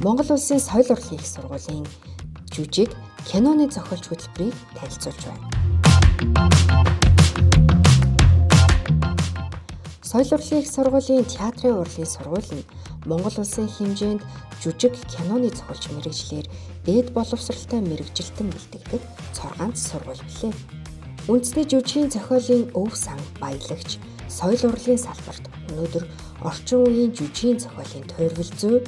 Монгол Улсын соёл урлагийн их сургуулийн жүжиг, киноны зохиолч хөтөлбөрийг танилцуулж байна. Соёл урлагийн их сургуулийн театрын урлагийн сургууль нь Монгол Улсын хэмжээнд жүжиг, киноны зохиолч мэргэжлэр дээд боловсралтай мэргэжилтэн бэлтгэдэг цоргаанц сургууль билээ. Үндэсний жүжигийн зохиолын өв сан баялагч соёл урлагийн салбарт өнөөдөр орчин үеийн жүжигийн зохиолын туйрвал зүй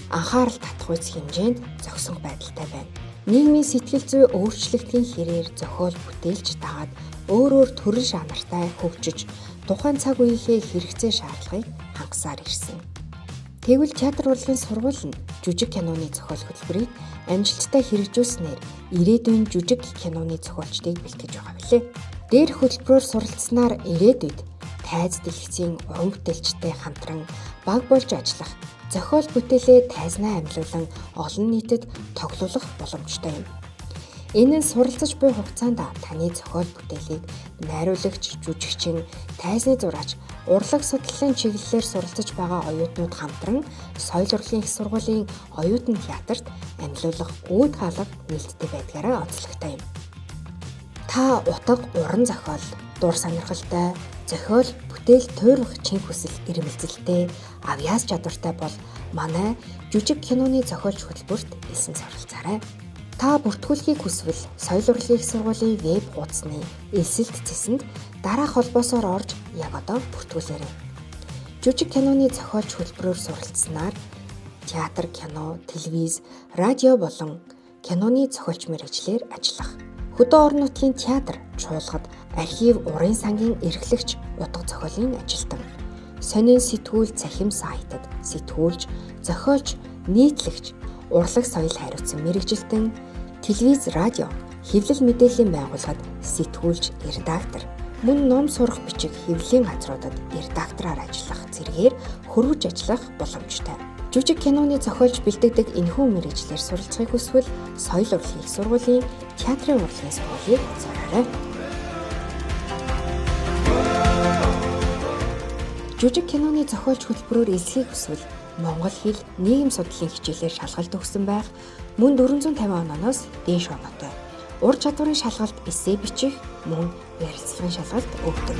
анхаарал татах үс хэмжээнд зогсон байдалтай байна. Нийгмийн сэтгэл зүй өөрчлөлтийн хэрээр зохиол бүтээлж дагаад өөр төрөл жанртай хөгжиж тухайн цаг үеийнхээ хэрэгцээ шаардлагыг хангасаар ирсэн. Тэгвэл театр урлагийн сургууль нь жүжиг киноны зохиол хөтөлбөрийг амжилттай хэрэгжүүлснээр ирээдүйн жүжиг киноны зохиолчдыг бэлтгэж байгаа билээ. Дээрх хөтөлбөрөөр суралцсанаар ирээдүйд тайз дэлгэцийн уран бүтээлчтэй хамтран баг болж ажиллах, зохиол бүтээлээ тайзнаа амьлуулан олон нийтэд тоглуулах боломжтой юм. Энэ нь суралцж буй хугацаанд таны зохиол бүтээлийг найруулагч, жүжигчин, тайзны зураач, урлаг судлалын чиглэлээр суралцж байгаа оюутнууд хамтран соёл урлагийн их сургуулийн оюутан театрт амьлуулах үүд хаалга нээлттэй байдгаараа онцлогтой юм. Та утга уран зохиол, дур сонирхолтой, зохиол бүтээл туйрах чин хүсэл ирмэлзэлтэй, авьяас чадвартай бол манай жүжиг киноны зохиолч хөтөлбөрт элсэн суралцаарай. Та бүртгүүлэхийг хүсвэл соёл урлагийн их сургуулийн веб хуудасны элсэлт цэсэнд дараах холбоосоор орж яг одоо бүртгүүлээрэй. Жүжиг киноны зохиолч хөтөлбөрөөр суралцсанаар театр, кино, телевиз, радио болон киноны зохиолч мэргэжлэр ажиллах. Хөдөө орон нутгийн театр, чуулгад, архив, урын сангийн эрхлэгч, утга зохиолын ажилтан, сонин сэтгүүл цахим сайтад сэтгүүлж, зохиолч, нийтлэгч, урлаг соёл хариуцсан мэргэжилтэн, телевиз, радио, хэвлэл мэдээллийн байгууллагад сэтгүүлч, редактор, мөн ном сурах бичиг хэвлэлийн газруудад редактораар ажиллах зэргээр хөрвж ажиллах боломжтой. Жүжиг киноны зохиолж бэлтгэдэг энэхүү мэргэжлэр суралцахыг хүсвэл соёл урлагийн их сургуулийн театрын урлагийн сургуулийг зураарай. Жүжиг киноны зохиолч хөтөлбөрөөр элсхийг хүсвэл Монгол хэл, нийгэм судлалын хичээлээр шалгалт өгсөн байх, мөн 450 онооноос дээш оноотой. Ур чадварын шалгалт эссе бичих, мөн ярилцлагын шалгалт өгдөг.